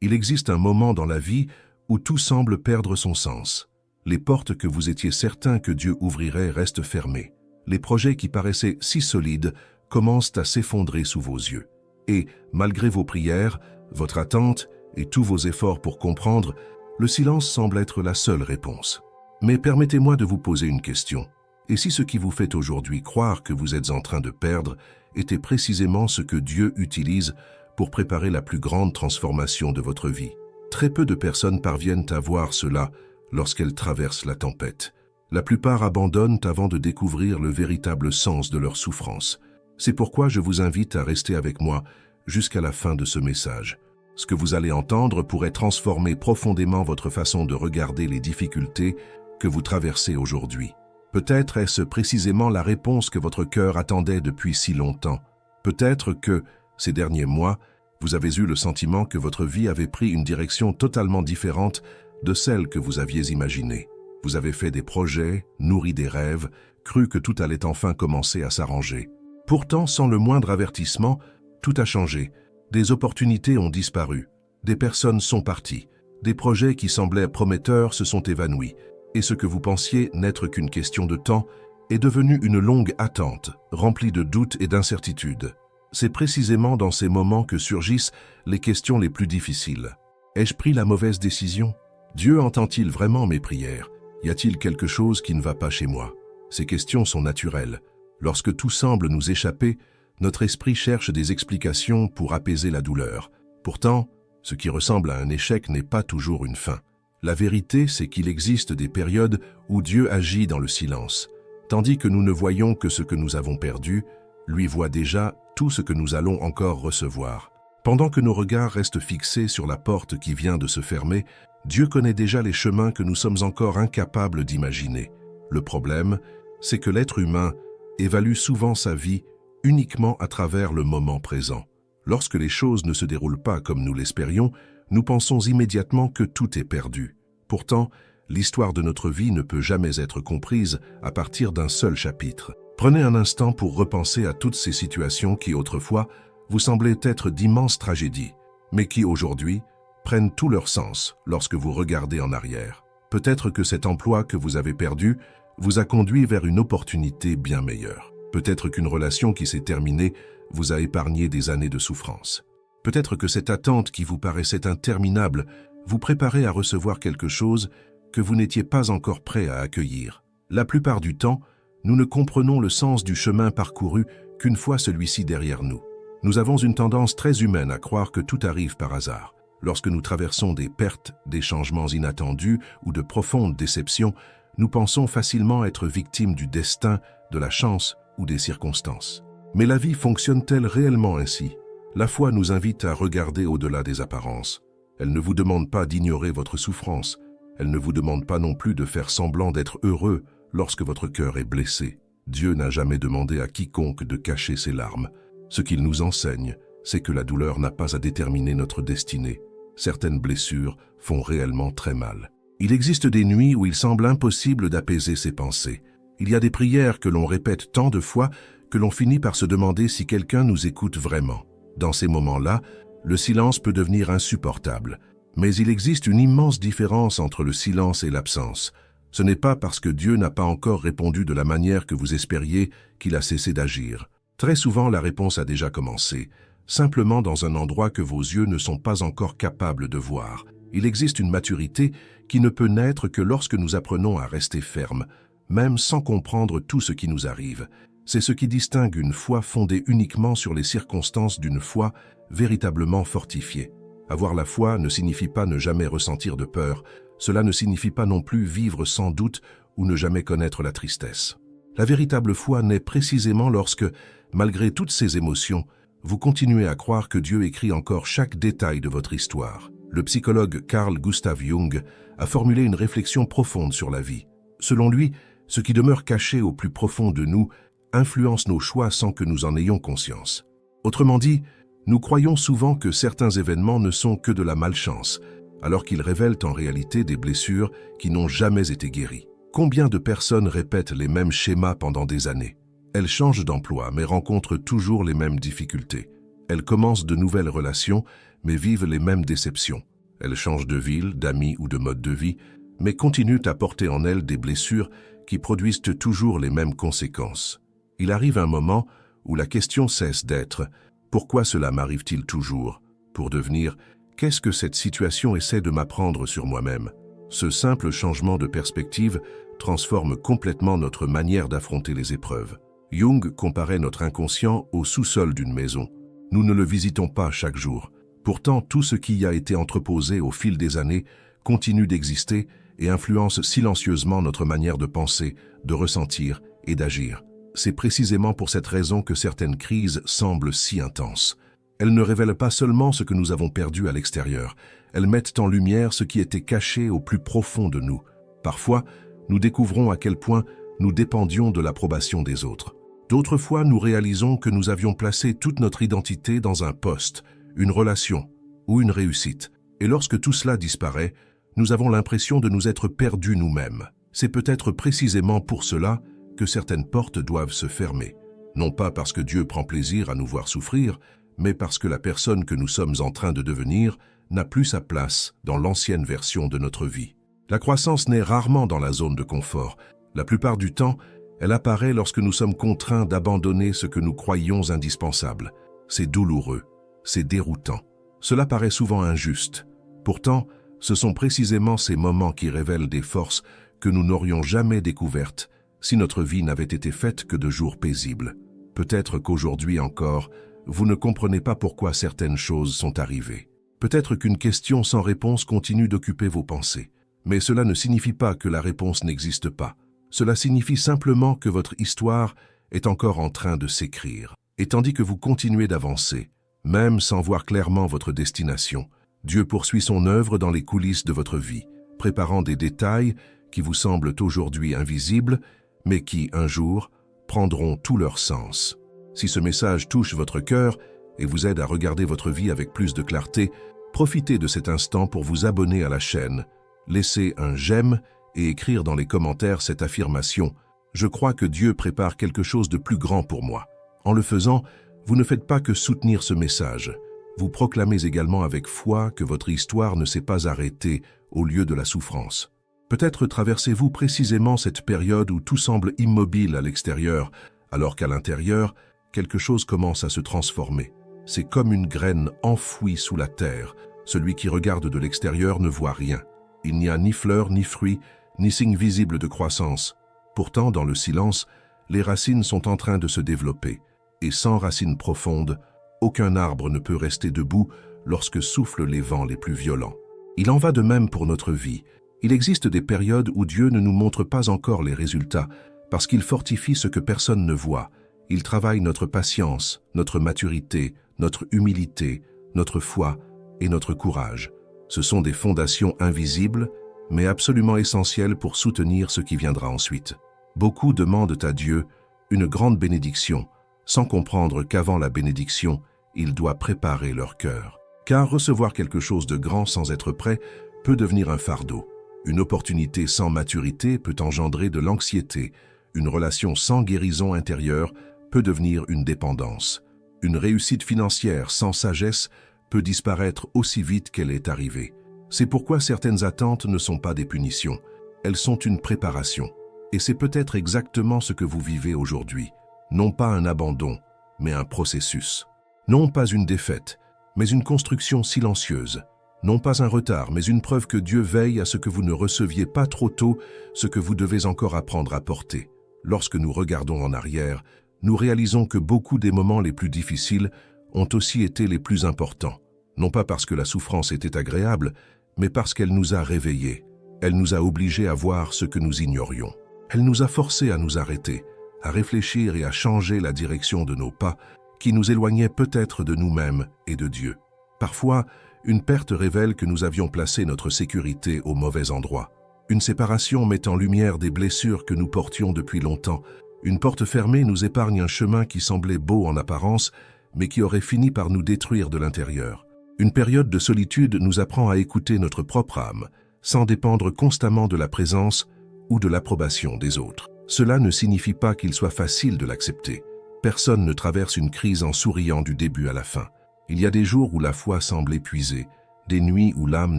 Il existe un moment dans la vie où tout semble perdre son sens. Les portes que vous étiez certain que Dieu ouvrirait restent fermées. Les projets qui paraissaient si solides commencent à s'effondrer sous vos yeux. Et, malgré vos prières, votre attente et tous vos efforts pour comprendre, le silence semble être la seule réponse. Mais permettez-moi de vous poser une question. Et si ce qui vous fait aujourd'hui croire que vous êtes en train de perdre était précisément ce que Dieu utilise pour préparer la plus grande transformation de votre vie? Très peu de personnes parviennent à voir cela lorsqu'elles traversent la tempête. La plupart abandonnent avant de découvrir le véritable sens de leur souffrance. C'est pourquoi je vous invite à rester avec moi jusqu'à la fin de ce message. Ce que vous allez entendre pourrait transformer profondément votre façon de regarder les difficultés que vous traversez aujourd'hui. Peut-être est-ce précisément la réponse que votre cœur attendait depuis si longtemps. Peut-être que, ces derniers mois, vous avez eu le sentiment que votre vie avait pris une direction totalement différente de celle que vous aviez imaginée. Vous avez fait des projets, nourri des rêves, cru que tout allait enfin commencer à s'arranger. Pourtant, sans le moindre avertissement, tout a changé. Des opportunités ont disparu. Des personnes sont parties. Des projets qui semblaient prometteurs se sont évanouis. Et ce que vous pensiez n'être qu'une question de temps est devenu une longue attente, remplie de doutes et d'incertitudes. C'est précisément dans ces moments que surgissent les questions les plus difficiles. Ai-je pris la mauvaise décision? Dieu entend-il vraiment mes prières? Y a-t-il quelque chose qui ne va pas chez moi? Ces questions sont naturelles. Lorsque tout semble nous échapper, notre esprit cherche des explications pour apaiser la douleur. Pourtant, ce qui ressemble à un échec n'est pas toujours une fin. La vérité, c'est qu'il existe des périodes où Dieu agit dans le silence. Tandis que nous ne voyons que ce que nous avons perdu, lui voit déjà tout ce que nous allons encore recevoir. Pendant que nos regards restent fixés sur la porte qui vient de se fermer, Dieu connaît déjà les chemins que nous sommes encore incapables d'imaginer. Le problème, c'est que l'être humain évalue souvent sa vie uniquement à travers le moment présent. Lorsque les choses ne se déroulent pas comme nous l'espérions, nous pensons immédiatement que tout est perdu. Pourtant, l'histoire de notre vie ne peut jamais être comprise à partir d'un seul chapitre. Prenez un instant pour repenser à toutes ces situations qui, autrefois, vous semblaient être d'immenses tragédies, mais qui, aujourd'hui, prennent tout leur sens lorsque vous regardez en arrière. Peut-être que cet emploi que vous avez perdu vous a conduit vers une opportunité bien meilleure. Peut-être qu'une relation qui s'est terminée vous a épargné des années de souffrance. Peut-être que cette attente qui vous paraissait interminable vous préparait à recevoir quelque chose que vous n'étiez pas encore prêt à accueillir. La plupart du temps, nous ne comprenons le sens du chemin parcouru qu'une fois celui-ci derrière nous. Nous avons une tendance très humaine à croire que tout arrive par hasard. Lorsque nous traversons des pertes, des changements inattendus ou de profondes déceptions, nous pensons facilement être victimes du destin, de la chance ou des circonstances. Mais la vie fonctionne-t-elle réellement ainsi? La foi nous invite à regarder au-delà des apparences. Elle ne vous demande pas d'ignorer votre souffrance. Elle ne vous demande pas non plus de faire semblant d'être heureux lorsque votre cœur est blessé. Dieu n'a jamais demandé à quiconque de cacher ses larmes. Ce qu'il nous enseigne, c'est que la douleur n'a pas à déterminer notre destinée. Certaines blessures font réellement très mal. Il existe des nuits où il semble impossible d'apaiser ses pensées. Il y a des prières que l'on répète tant de fois que l'on finit par se demander si quelqu'un nous écoute vraiment. Dans ces moments-là, le silence peut devenir insupportable. Mais il existe une immense différence entre le silence et l'absence. Ce n'est pas parce que Dieu n'a pas encore répondu de la manière que vous espériez qu'il a cessé d'agir. Très souvent, la réponse a déjà commencé, simplement dans un endroit que vos yeux ne sont pas encore capables de voir. Il existe une maturité qui ne peut naître que lorsque nous apprenons à rester fermes, même sans comprendre tout ce qui nous arrive. C'est ce qui distingue une foi fondée uniquement sur les circonstances d'une foi véritablement fortifiée. Avoir la foi ne signifie pas ne jamais ressentir de peur. Cela ne signifie pas non plus vivre sans doute ou ne jamais connaître la tristesse. La véritable foi naît précisément lorsque, malgré toutes ces émotions, vous continuez à croire que Dieu écrit encore chaque détail de votre histoire. Le psychologue Carl Gustav Jung a formulé une réflexion profonde sur la vie. Selon lui, ce qui demeure caché au plus profond de nous influence nos choix sans que nous en ayons conscience. Autrement dit, nous croyons souvent que certains événements ne sont que de la malchance, alors qu'ils révèlent en réalité des blessures qui n'ont jamais été guéries. Combien de personnes répètent les mêmes schémas pendant des années? Elles changent d'emploi, mais rencontrent toujours les mêmes difficultés. Elles commencent de nouvelles relations, mais vivent les mêmes déceptions. Elles changent de ville, d'amis ou de mode de vie, mais continuent à porter en elles des blessures qui produisent toujours les mêmes conséquences. Il arrive un moment où la question cesse d'être « Pourquoi cela m'arrive-t-il toujours ?» pour devenir « Qu'est-ce que cette situation essaie de m'apprendre sur moi-même ?» Ce simple changement de perspective transforme complètement notre manière d'affronter les épreuves. Jung comparait notre inconscient au sous-sol d'une maison. Nous ne le visitons pas chaque jour. Pourtant, tout ce qui y a été entreposé au fil des années continue d'exister et influence silencieusement notre manière de penser, de ressentir et d'agir. C'est précisément pour cette raison que certaines crises semblent si intenses. Elles ne révèlent pas seulement ce que nous avons perdu à l'extérieur, elles mettent en lumière ce qui était caché au plus profond de nous. Parfois, nous découvrons à quel point nous dépendions de l'approbation des autres. D'autres fois, nous réalisons que nous avions placé toute notre identité dans un poste, une relation ou une réussite. Et lorsque tout cela disparaît, nous avons l'impression de nous être perdus nous-mêmes. C'est peut-être précisément pour cela que certaines portes doivent se fermer. Non pas parce que Dieu prend plaisir à nous voir souffrir, mais parce que la personne que nous sommes en train de devenir n'a plus sa place dans l'ancienne version de notre vie. La croissance naît rarement dans la zone de confort. La plupart du temps, elle apparaît lorsque nous sommes contraints d'abandonner ce que nous croyions indispensable. C'est douloureux, c'est déroutant. Cela paraît souvent injuste. Pourtant, ce sont précisément ces moments qui révèlent des forces que nous n'aurions jamais découvertes si notre vie n'avait été faite que de jours paisibles. Peut-être qu'aujourd'hui encore, vous ne comprenez pas pourquoi certaines choses sont arrivées. Peut-être qu'une question sans réponse continue d'occuper vos pensées. Mais cela ne signifie pas que la réponse n'existe pas. Cela signifie simplement que votre histoire est encore en train de s'écrire. Et tandis que vous continuez d'avancer, même sans voir clairement votre destination, Dieu poursuit son œuvre dans les coulisses de votre vie, préparant des détails qui vous semblent aujourd'hui invisibles, mais qui, un jour, prendront tout leur sens. Si ce message touche votre cœur et vous aide à regarder votre vie avec plus de clarté, profitez de cet instant pour vous abonner à la chaîne, laisser un j'aime et écrire dans les commentaires cette affirmation « Je crois que Dieu prépare quelque chose de plus grand pour moi ». En le faisant, vous ne faites pas que soutenir ce message. Vous proclamez également avec foi que votre histoire ne s'est pas arrêtée au lieu de la souffrance. Peut-être traversez-vous précisément cette période où tout semble immobile à l'extérieur, alors qu'à l'intérieur, quelque chose commence à se transformer. C'est comme une graine enfouie sous la terre. Celui qui regarde de l'extérieur ne voit rien. Il n'y a ni fleurs, ni fruits, ni signe visible de croissance. Pourtant, dans le silence, les racines sont en train de se développer. Et sans racines profondes, aucun arbre ne peut rester debout lorsque soufflent les vents les plus violents. Il en va de même pour notre vie. Il existe des périodes où Dieu ne nous montre pas encore les résultats, parce qu'il fortifie ce que personne ne voit. Il travaille notre patience, notre maturité, notre humilité, notre foi et notre courage. Ce sont des fondations invisibles, mais absolument essentielles pour soutenir ce qui viendra ensuite. Beaucoup demandent à Dieu une grande bénédiction, sans comprendre qu'avant la bénédiction, il doit préparer leur cœur. Car recevoir quelque chose de grand sans être prêt peut devenir un fardeau. Une opportunité sans maturité peut engendrer de l'anxiété. Une relation sans guérison intérieure peut devenir une dépendance. Une réussite financière sans sagesse peut disparaître aussi vite qu'elle est arrivée. C'est pourquoi certaines attentes ne sont pas des punitions. Elles sont une préparation. Et c'est peut-être exactement ce que vous vivez aujourd'hui. Non pas un abandon, mais un processus. Non pas une défaite, mais une construction silencieuse. Non pas un retard, mais une preuve que Dieu veille à ce que vous ne receviez pas trop tôt ce que vous devez encore apprendre à porter. Lorsque nous regardons en arrière, nous réalisons que beaucoup des moments les plus difficiles ont aussi été les plus importants. Non pas parce que la souffrance était agréable, mais parce qu'elle nous a réveillés. Elle nous a obligés à voir ce que nous ignorions. Elle nous a forcés à nous arrêter, à réfléchir et à changer la direction de nos pas, qui nous éloignaient peut-être de nous-mêmes et de Dieu. Parfois, une perte révèle que nous avions placé notre sécurité au mauvais endroit. Une séparation met en lumière des blessures que nous portions depuis longtemps. Une porte fermée nous épargne un chemin qui semblait beau en apparence, mais qui aurait fini par nous détruire de l'intérieur. Une période de solitude nous apprend à écouter notre propre âme, sans dépendre constamment de la présence ou de l'approbation des autres. Cela ne signifie pas qu'il soit facile de l'accepter. Personne ne traverse une crise en souriant du début à la fin. Il y a des jours où la foi semble épuisée, des nuits où l'âme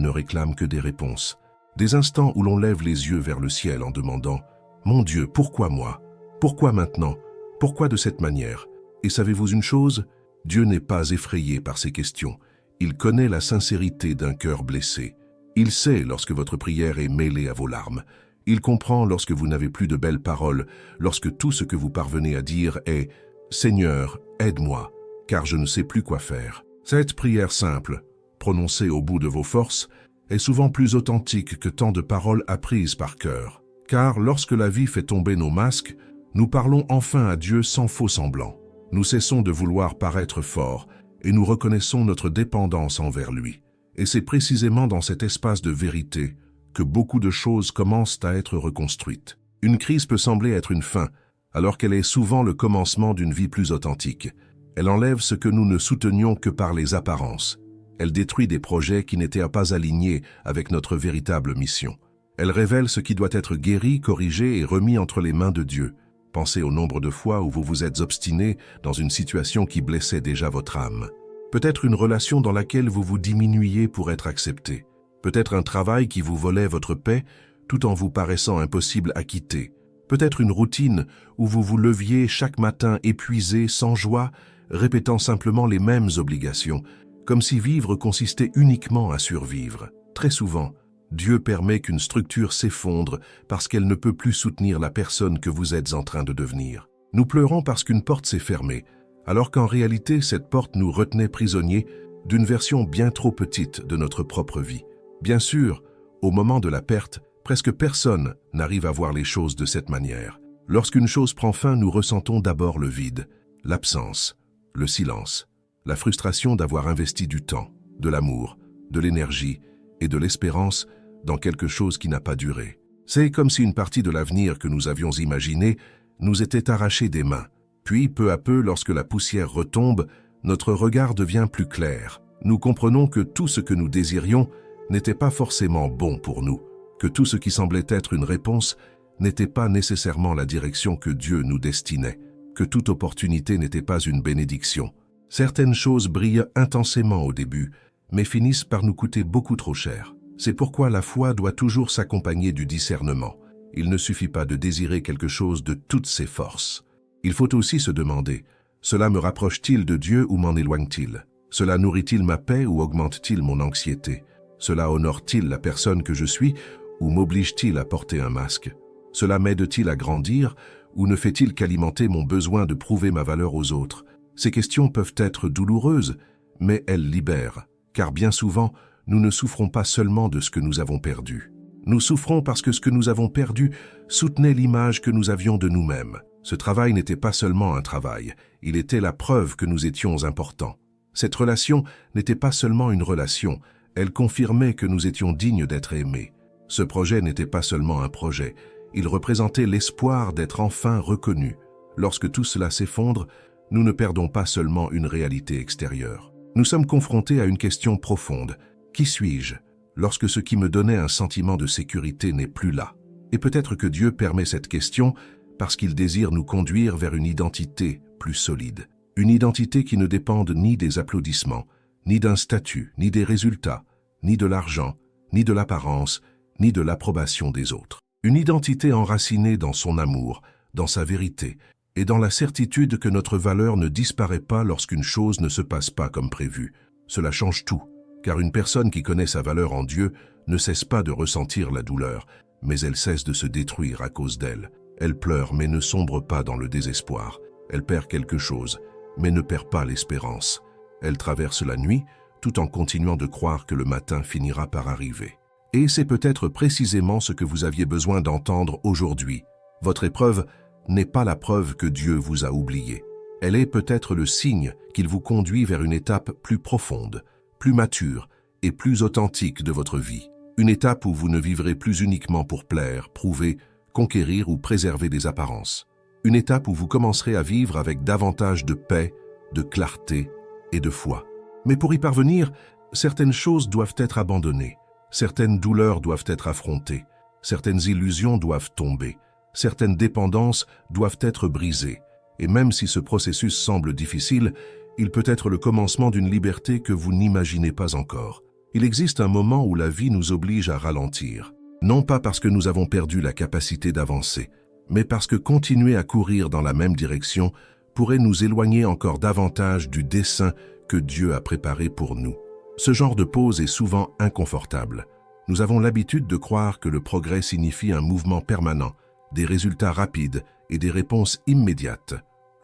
ne réclame que des réponses, des instants où l'on lève les yeux vers le ciel en demandant « Mon Dieu, pourquoi moi? Pourquoi maintenant? Pourquoi de cette manière ?» Et savez-vous une chose? Dieu n'est pas effrayé par ces questions. Il connaît la sincérité d'un cœur blessé. Il sait lorsque votre prière est mêlée à vos larmes. Il comprend lorsque vous n'avez plus de belles paroles, lorsque tout ce que vous parvenez à dire est « Seigneur, aide-moi, car je ne sais plus quoi faire ». Cette prière simple, prononcée au bout de vos forces, est souvent plus authentique que tant de paroles apprises par cœur. Car lorsque la vie fait tomber nos masques, nous parlons enfin à Dieu sans faux semblant. Nous cessons de vouloir paraître forts et nous reconnaissons notre dépendance envers lui. Et c'est précisément dans cet espace de vérité que beaucoup de choses commencent à être reconstruites. Une crise peut sembler être une fin, alors qu'elle est souvent le commencement d'une vie plus authentique. Elle enlève ce que nous ne soutenions que par les apparences. Elle détruit des projets qui n'étaient pas alignés avec notre véritable mission. Elle révèle ce qui doit être guéri, corrigé et remis entre les mains de Dieu. Pensez au nombre de fois où vous vous êtes obstiné dans une situation qui blessait déjà votre âme. Peut-être une relation dans laquelle vous vous diminuiez pour être accepté. Peut-être un travail qui vous volait votre paix tout en vous paraissant impossible à quitter. Peut-être une routine où vous vous leviez chaque matin épuisé, sans joie, répétant simplement les mêmes obligations, comme si vivre consistait uniquement à survivre. Très souvent, Dieu permet qu'une structure s'effondre parce qu'elle ne peut plus soutenir la personne que vous êtes en train de devenir. Nous pleurons parce qu'une porte s'est fermée, alors qu'en réalité, cette porte nous retenait prisonniers d'une version bien trop petite de notre propre vie. Bien sûr, au moment de la perte, presque personne n'arrive à voir les choses de cette manière. Lorsqu'une chose prend fin, nous ressentons d'abord le vide, l'absence, le silence, la frustration d'avoir investi du temps, de l'amour, de l'énergie et de l'espérance dans quelque chose qui n'a pas duré. C'est comme si une partie de l'avenir que nous avions imaginé nous était arrachée des mains. Puis, peu à peu, lorsque la poussière retombe, notre regard devient plus clair. Nous comprenons que tout ce que nous désirions n'était pas forcément bon pour nous, que tout ce qui semblait être une réponse n'était pas nécessairement la direction que Dieu nous destinait, que toute opportunité n'était pas une bénédiction. Certaines choses brillent intensément au début, mais finissent par nous coûter beaucoup trop cher. C'est pourquoi la foi doit toujours s'accompagner du discernement. Il ne suffit pas de désirer quelque chose de toutes ses forces. Il faut aussi se demander, cela me rapproche-t-il de Dieu ou m'en éloigne-t-il? Cela nourrit-il ma paix ou augmente-t-il mon anxiété? Cela honore-t-il la personne que je suis ou m'oblige-t-il à porter un masque? Cela m'aide-t-il à grandir ou ne fait-il qu'alimenter mon besoin de prouver ma valeur aux autres? Ces questions peuvent être douloureuses, mais elles libèrent, car bien souvent, nous ne souffrons pas seulement de ce que nous avons perdu. Nous souffrons parce que ce que nous avons perdu soutenait l'image que nous avions de nous-mêmes. Ce travail n'était pas seulement un travail, il était la preuve que nous étions importants. Cette relation n'était pas seulement une relation, elle confirmait que nous étions dignes d'être aimés. Ce projet n'était pas seulement un projet, il représentait l'espoir d'être enfin reconnus. Lorsque tout cela s'effondre, nous ne perdons pas seulement une réalité extérieure. Nous sommes confrontés à une question profonde. Qui suis-je lorsque ce qui me donnait un sentiment de sécurité n'est plus là? Et peut-être que Dieu permet cette question parce qu'il désire nous conduire vers une identité plus solide. Une identité qui ne dépende ni des applaudissements, ni d'un statut, ni des résultats, ni de l'argent, ni de l'apparence, ni de l'approbation des autres. Une identité enracinée dans son amour, dans sa vérité, et dans la certitude que notre valeur ne disparaît pas lorsqu'une chose ne se passe pas comme prévu. Cela change tout, car une personne qui connaît sa valeur en Dieu ne cesse pas de ressentir la douleur, mais elle cesse de se détruire à cause d'elle. Elle pleure mais ne sombre pas dans le désespoir. Elle perd quelque chose, mais ne perd pas l'espérance. Elle traverse la nuit, tout en continuant de croire que le matin finira par arriver. Et c'est peut-être précisément ce que vous aviez besoin d'entendre aujourd'hui. Votre épreuve n'est pas la preuve que Dieu vous a oublié. Elle est peut-être le signe qu'il vous conduit vers une étape plus profonde, plus mature et plus authentique de votre vie. Une étape où vous ne vivrez plus uniquement pour plaire, prouver, conquérir ou préserver des apparences. Une étape où vous commencerez à vivre avec davantage de paix, de clarté et de foi. Mais pour y parvenir, certaines choses doivent être abandonnées, certaines douleurs doivent être affrontées, certaines illusions doivent tomber, certaines dépendances doivent être brisées. Et même si ce processus semble difficile, il peut être le commencement d'une liberté que vous n'imaginez pas encore. Il existe un moment où la vie nous oblige à ralentir, non pas parce que nous avons perdu la capacité d'avancer, mais parce que continuer à courir dans la même direction pourrait nous éloigner encore davantage du dessein que Dieu a préparé pour nous. Ce genre de pause est souvent inconfortable. Nous avons l'habitude de croire que le progrès signifie un mouvement permanent, des résultats rapides et des réponses immédiates.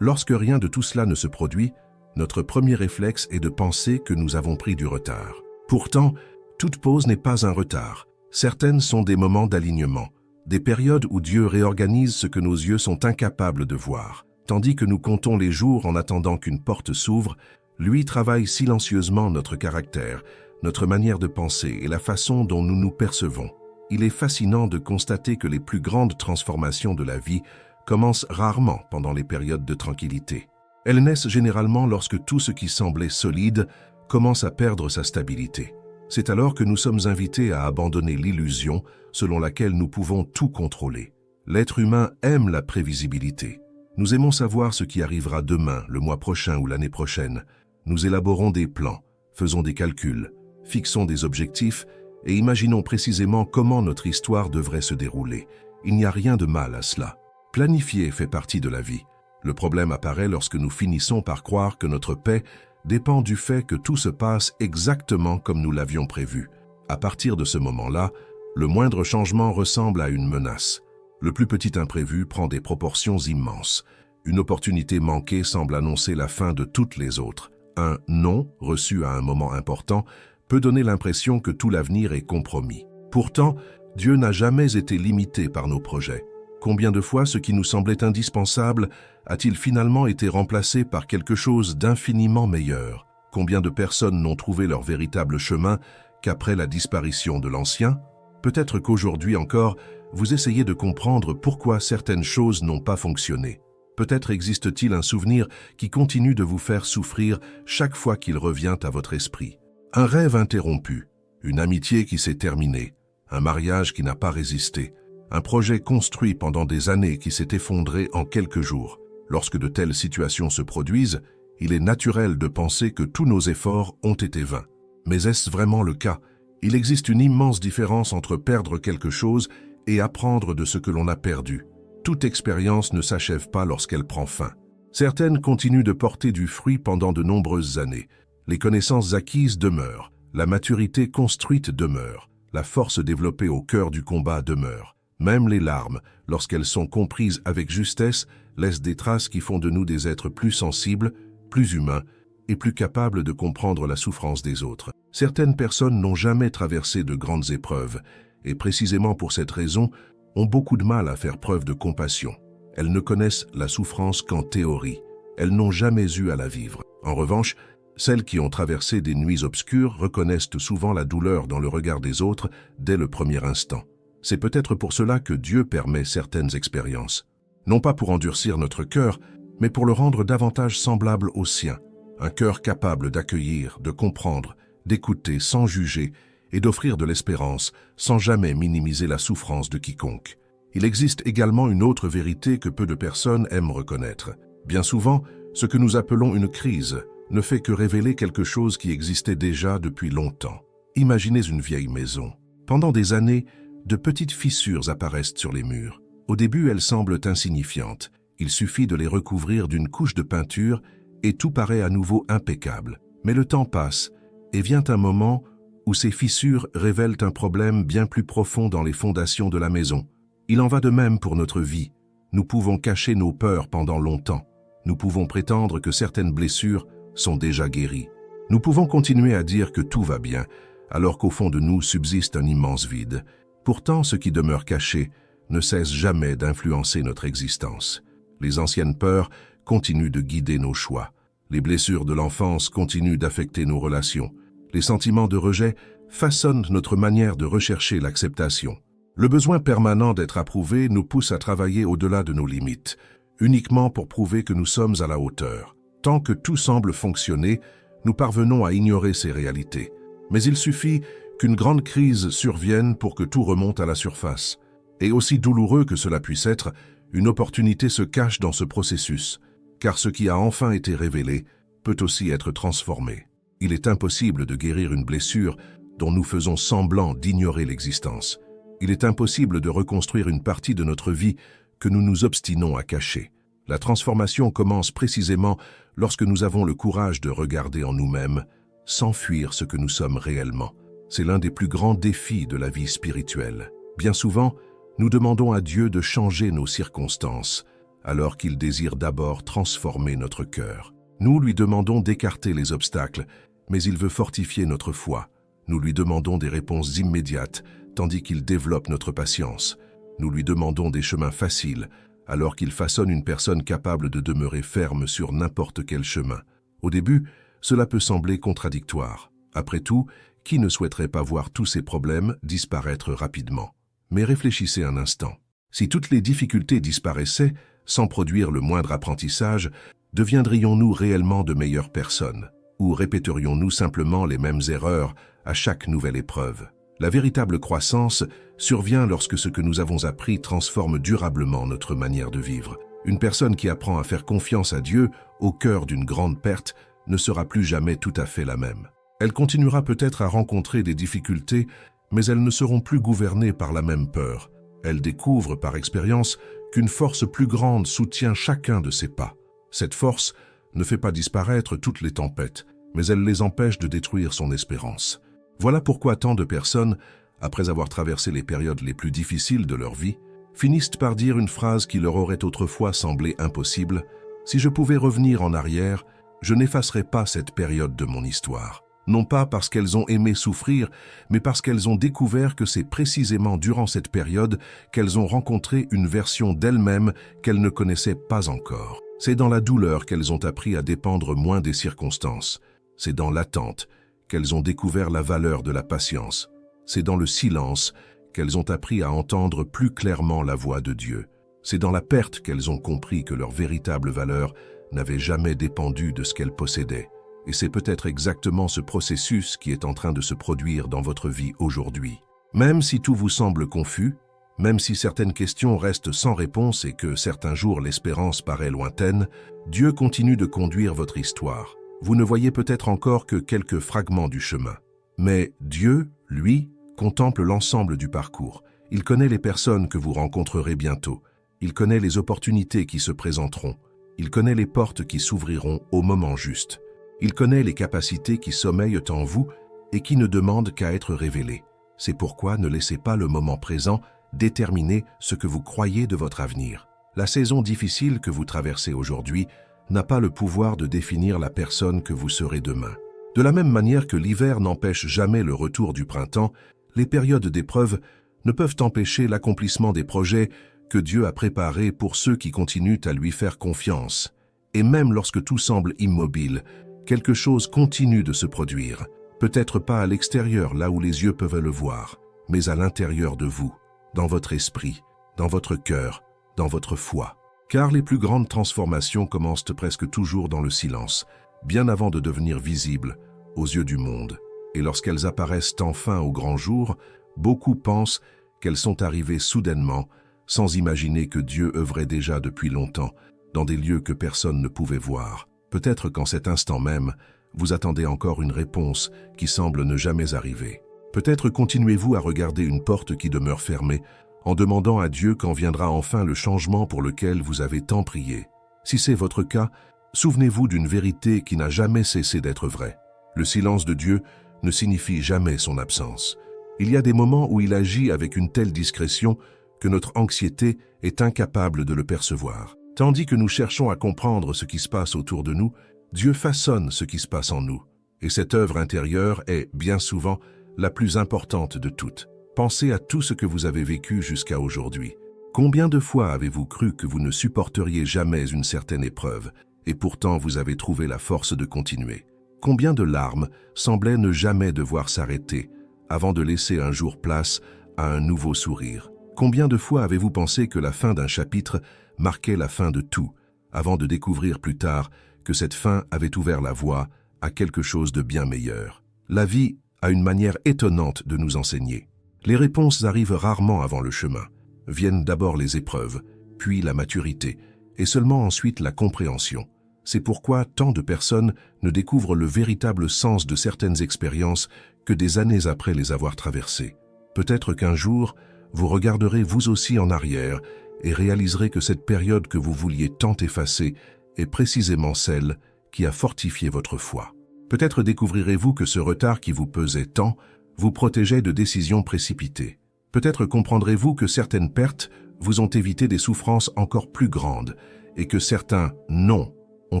Lorsque rien de tout cela ne se produit, notre premier réflexe est de penser que nous avons pris du retard. Pourtant, toute pause n'est pas un retard. Certaines sont des moments d'alignement, des périodes où Dieu réorganise ce que nos yeux sont incapables de voir. Tandis que nous comptons les jours en attendant qu'une porte s'ouvre, lui travaille silencieusement notre caractère, notre manière de penser et la façon dont nous nous percevons. Il est fascinant de constater que les plus grandes transformations de la vie commencent rarement pendant les périodes de tranquillité. Elles naissent généralement lorsque tout ce qui semblait solide commence à perdre sa stabilité. C'est alors que nous sommes invités à abandonner l'illusion selon laquelle nous pouvons tout contrôler. L'être humain aime la prévisibilité. Nous aimons savoir ce qui arrivera demain, le mois prochain ou l'année prochaine. Nous élaborons des plans, faisons des calculs, fixons des objectifs et imaginons précisément comment notre histoire devrait se dérouler. Il n'y a rien de mal à cela. Planifier fait partie de la vie. Le problème apparaît lorsque nous finissons par croire que notre paix dépend du fait que tout se passe exactement comme nous l'avions prévu. À partir de ce moment-là, le moindre changement ressemble à une menace. Le plus petit imprévu prend des proportions immenses. Une opportunité manquée semble annoncer la fin de toutes les autres. Un « non » reçu à un moment important peut donner l'impression que tout l'avenir est compromis. Pourtant, Dieu n'a jamais été limité par nos projets. Combien de fois ce qui nous semblait indispensable a-t-il finalement été remplacé par quelque chose d'infiniment meilleur? Combien de personnes n'ont trouvé leur véritable chemin qu'après la disparition de l'ancien? Peut-être qu'aujourd'hui encore, vous essayez de comprendre pourquoi certaines choses n'ont pas fonctionné. Peut-être existe-t-il un souvenir qui continue de vous faire souffrir chaque fois qu'il revient à votre esprit. Un rêve interrompu, une amitié qui s'est terminée, un mariage qui n'a pas résisté, un projet construit pendant des années qui s'est effondré en quelques jours. Lorsque de telles situations se produisent, il est naturel de penser que tous nos efforts ont été vains. Mais est-ce vraiment le cas? Il existe une immense différence entre perdre quelque chose et apprendre de ce que l'on a perdu. Toute expérience ne s'achève pas lorsqu'elle prend fin. Certaines continuent de porter du fruit pendant de nombreuses années. Les connaissances acquises demeurent, la maturité construite demeure, la force développée au cœur du combat demeure. Même les larmes, lorsqu'elles sont comprises avec justesse, laissent des traces qui font de nous des êtres plus sensibles, plus humains et plus capables de comprendre la souffrance des autres. Certaines personnes n'ont jamais traversé de grandes épreuves et précisément pour cette raison, ont beaucoup de mal à faire preuve de compassion. Elles ne connaissent la souffrance qu'en théorie. Elles n'ont jamais eu à la vivre. En revanche, celles qui ont traversé des nuits obscures reconnaissent souvent la douleur dans le regard des autres dès le premier instant. C'est peut-être pour cela que Dieu permet certaines expériences. Non pas pour endurcir notre cœur, mais pour le rendre davantage semblable au sien. Un cœur capable d'accueillir, de comprendre, d'écouter sans juger et d'offrir de l'espérance sans jamais minimiser la souffrance de quiconque. Il existe également une autre vérité que peu de personnes aiment reconnaître. Bien souvent, ce que nous appelons une crise ne fait que révéler quelque chose qui existait déjà depuis longtemps. Imaginez une vieille maison. Pendant des années, de petites fissures apparaissent sur les murs. Au début, elles semblent insignifiantes. Il suffit de les recouvrir d'une couche de peinture et tout paraît à nouveau impeccable. Mais le temps passe et vient un moment où ces fissures révèlent un problème bien plus profond dans les fondations de la maison. Il en va de même pour notre vie. Nous pouvons cacher nos peurs pendant longtemps. Nous pouvons prétendre que certaines blessures sont déjà guéries. Nous pouvons continuer à dire que tout va bien, alors qu'au fond de nous subsiste un immense vide. Pourtant, ce qui demeure caché ne cesse jamais d'influencer notre existence. Les anciennes peurs continuent de guider nos choix. Les blessures de l'enfance continuent d'affecter nos relations. Les sentiments de rejet façonnent notre manière de rechercher l'acceptation. Le besoin permanent d'être approuvé nous pousse à travailler au-delà de nos limites, uniquement pour prouver que nous sommes à la hauteur. Tant que tout semble fonctionner, nous parvenons à ignorer ces réalités. Mais il suffit qu'une grande crise survienne pour que tout remonte à la surface. Et aussi douloureux que cela puisse être, une opportunité se cache dans ce processus, car ce qui a enfin été révélé peut aussi être transformé. Il est impossible de guérir une blessure dont nous faisons semblant d'ignorer l'existence. Il est impossible de reconstruire une partie de notre vie que nous nous obstinons à cacher. La transformation commence précisément lorsque nous avons le courage de regarder en nous-mêmes, sans fuir ce que nous sommes réellement. C'est l'un des plus grands défis de la vie spirituelle. Bien souvent, nous demandons à Dieu de changer nos circonstances, alors qu'il désire d'abord transformer notre cœur. Nous lui demandons d'écarter les obstacles, mais il veut fortifier notre foi. Nous lui demandons des réponses immédiates, tandis qu'il développe notre patience. Nous lui demandons des chemins faciles, alors qu'il façonne une personne capable de demeurer ferme sur n'importe quel chemin. Au début, cela peut sembler contradictoire. Après tout, qui ne souhaiterait pas voir tous ces problèmes disparaître rapidement? Mais réfléchissez un instant. Si toutes les difficultés disparaissaient, sans produire le moindre apprentissage, deviendrions-nous réellement de meilleures personnes? Ou répéterions-nous simplement les mêmes erreurs à chaque nouvelle épreuve? La véritable croissance survient lorsque ce que nous avons appris transforme durablement notre manière de vivre. Une personne qui apprend à faire confiance à Dieu au cœur d'une grande perte ne sera plus jamais tout à fait la même. Elle continuera peut-être à rencontrer des difficultés, mais elles ne seront plus gouvernées par la même peur. Elle découvre par expérience qu'une force plus grande soutient chacun de ses pas. Cette force ne fait pas disparaître toutes les tempêtes, mais elle les empêche de détruire son espérance. Voilà pourquoi tant de personnes, après avoir traversé les périodes les plus difficiles de leur vie, finissent par dire une phrase qui leur aurait autrefois semblé impossible: « Si je pouvais revenir en arrière, je n'effacerais pas cette période de mon histoire. » Non pas parce qu'elles ont aimé souffrir, mais parce qu'elles ont découvert que c'est précisément durant cette période qu'elles ont rencontré une version d'elles-mêmes qu'elles ne connaissaient pas encore. C'est dans la douleur qu'elles ont appris à dépendre moins des circonstances. C'est dans l'attente qu'elles ont découvert la valeur de la patience. C'est dans le silence qu'elles ont appris à entendre plus clairement la voix de Dieu. C'est dans la perte qu'elles ont compris que leur véritable valeur n'avait jamais dépendu de ce qu'elles possédaient. Et c'est peut-être exactement ce processus qui est en train de se produire dans votre vie aujourd'hui. Même si tout vous semble confus, même si certaines questions restent sans réponse et que certains jours l'espérance paraît lointaine, Dieu continue de conduire votre histoire. Vous ne voyez peut-être encore que quelques fragments du chemin. Mais Dieu, lui, contemple l'ensemble du parcours. Il connaît les personnes que vous rencontrerez bientôt. Il connaît les opportunités qui se présenteront. Il connaît les portes qui s'ouvriront au moment juste. Il connaît les capacités qui sommeillent en vous et qui ne demandent qu'à être révélées. C'est pourquoi ne laissez pas le moment présent déterminer ce que vous croyez de votre avenir. La saison difficile que vous traversez aujourd'hui n'a pas le pouvoir de définir la personne que vous serez demain. De la même manière que l'hiver n'empêche jamais le retour du printemps, les périodes d'épreuve ne peuvent empêcher l'accomplissement des projets que Dieu a préparés pour ceux qui continuent à lui faire confiance. Et même lorsque tout semble immobile, quelque chose continue de se produire, peut-être pas à l'extérieur là où les yeux peuvent le voir, mais à l'intérieur de vous, dans votre esprit, dans votre cœur, dans votre foi. Car les plus grandes transformations commencent presque toujours dans le silence, bien avant de devenir visibles aux yeux du monde. Et lorsqu'elles apparaissent enfin au grand jour, beaucoup pensent qu'elles sont arrivées soudainement, sans imaginer que Dieu œuvrait déjà depuis longtemps, dans des lieux que personne ne pouvait voir. Peut-être qu'en cet instant même, vous attendez encore une réponse qui semble ne jamais arriver. Peut-être continuez-vous à regarder une porte qui demeure fermée, en demandant à Dieu quand viendra enfin le changement pour lequel vous avez tant prié. Si c'est votre cas, souvenez-vous d'une vérité qui n'a jamais cessé d'être vraie. Le silence de Dieu ne signifie jamais son absence. Il y a des moments où il agit avec une telle discrétion que notre anxiété est incapable de le percevoir. Tandis que nous cherchons à comprendre ce qui se passe autour de nous, Dieu façonne ce qui se passe en nous. Et cette œuvre intérieure est, bien souvent, la plus importante de toutes. Pensez à tout ce que vous avez vécu jusqu'à aujourd'hui. Combien de fois avez-vous cru que vous ne supporteriez jamais une certaine épreuve, et pourtant vous avez trouvé la force de continuer? Combien de larmes semblaient ne jamais devoir s'arrêter, avant de laisser un jour place à un nouveau sourire? Combien de fois avez-vous pensé que la fin d'un chapitre marquait la fin de tout, avant de découvrir plus tard que cette fin avait ouvert la voie à quelque chose de bien meilleur? La vie a une manière étonnante de nous enseigner. Les réponses arrivent rarement avant le chemin. Viennent d'abord les épreuves, puis la maturité, et seulement ensuite la compréhension. C'est pourquoi tant de personnes ne découvrent le véritable sens de certaines expériences que des années après les avoir traversées. Peut-être qu'un jour, vous regarderez vous aussi en arrière et réaliserez que cette période que vous vouliez tant effacer est précisément celle qui a fortifié votre foi. Peut-être découvrirez-vous que ce retard qui vous pesait tant vous protégeait de décisions précipitées. Peut-être comprendrez-vous que certaines pertes vous ont évité des souffrances encore plus grandes et que certains non ont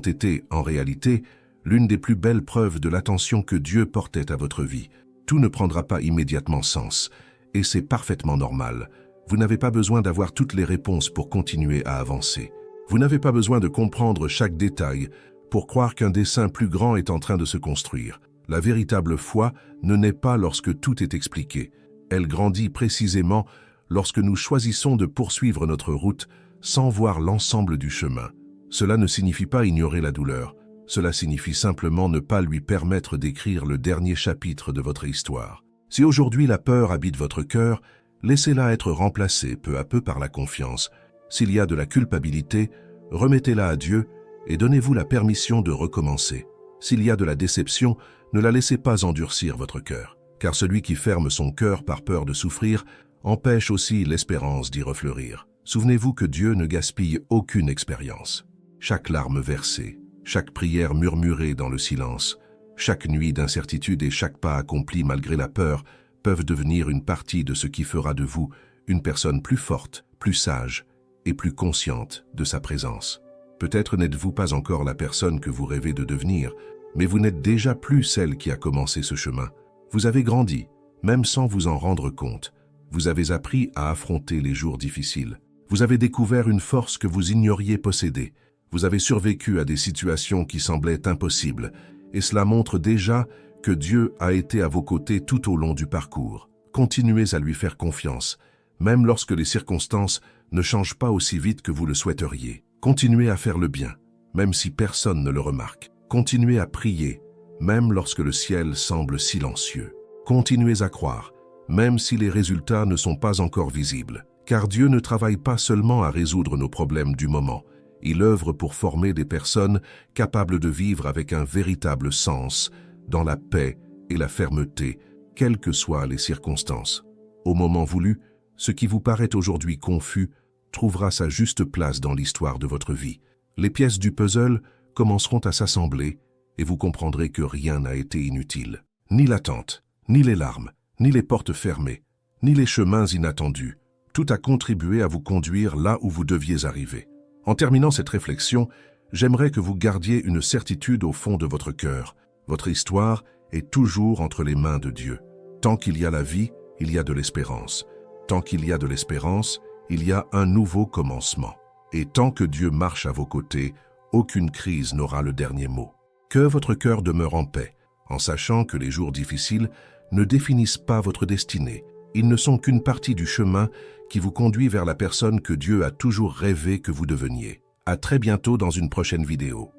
été, en réalité, l'une des plus belles preuves de l'attention que Dieu portait à votre vie. Tout ne prendra pas immédiatement sens, et c'est parfaitement normal. Vous n'avez pas besoin d'avoir toutes les réponses pour continuer à avancer. Vous n'avez pas besoin de comprendre chaque détail pour croire qu'un dessein plus grand est en train de se construire. La véritable foi ne naît pas lorsque tout est expliqué. Elle grandit précisément lorsque nous choisissons de poursuivre notre route sans voir l'ensemble du chemin. Cela ne signifie pas ignorer la douleur. Cela signifie simplement ne pas lui permettre d'écrire le dernier chapitre de votre histoire. Si aujourd'hui la peur habite votre cœur, laissez-la être remplacée peu à peu par la confiance. S'il y a de la culpabilité, remettez-la à Dieu et donnez-vous la permission de recommencer. S'il y a de la déception, ne la laissez pas endurcir votre cœur, car celui qui ferme son cœur par peur de souffrir empêche aussi l'espérance d'y refleurir. Souvenez-vous que Dieu ne gaspille aucune expérience. Chaque larme versée, chaque prière murmurée dans le silence, chaque nuit d'incertitude et chaque pas accompli malgré la peur peuvent devenir une partie de ce qui fera de vous une personne plus forte, plus sage et plus consciente de sa présence. Peut-être n'êtes-vous pas encore la personne que vous rêvez de devenir, mais vous n'êtes déjà plus celle qui a commencé ce chemin. Vous avez grandi, même sans vous en rendre compte. Vous avez appris à affronter les jours difficiles. Vous avez découvert une force que vous ignoriez posséder. Vous avez survécu à des situations qui semblaient impossibles, et cela montre déjà que Dieu a été à vos côtés tout au long du parcours. Continuez à lui faire confiance, même lorsque les circonstances ne changent pas aussi vite que vous le souhaiteriez. Continuez à faire le bien, même si personne ne le remarque. Continuez à prier, même lorsque le ciel semble silencieux. Continuez à croire, même si les résultats ne sont pas encore visibles. Car Dieu ne travaille pas seulement à résoudre nos problèmes du moment. Il œuvre pour former des personnes capables de vivre avec un véritable sens, dans la paix et la fermeté, quelles que soient les circonstances. Au moment voulu, ce qui vous paraît aujourd'hui confus trouvera sa juste place dans l'histoire de votre vie. Les pièces du puzzle commenceront à s'assembler et vous comprendrez que rien n'a été inutile. Ni l'attente, ni les larmes, ni les portes fermées, ni les chemins inattendus. Tout a contribué à vous conduire là où vous deviez arriver. En terminant cette réflexion, j'aimerais que vous gardiez une certitude au fond de votre cœur. Votre histoire est toujours entre les mains de Dieu. Tant qu'il y a la vie, il y a de l'espérance. Tant qu'il y a de l'espérance, il y a un nouveau commencement. Et tant que Dieu marche à vos côtés, aucune crise n'aura le dernier mot. Que votre cœur demeure en paix, en sachant que les jours difficiles ne définissent pas votre destinée. Ils ne sont qu'une partie du chemin qui vous conduit vers la personne que Dieu a toujours rêvé que vous deveniez. À très bientôt dans une prochaine vidéo.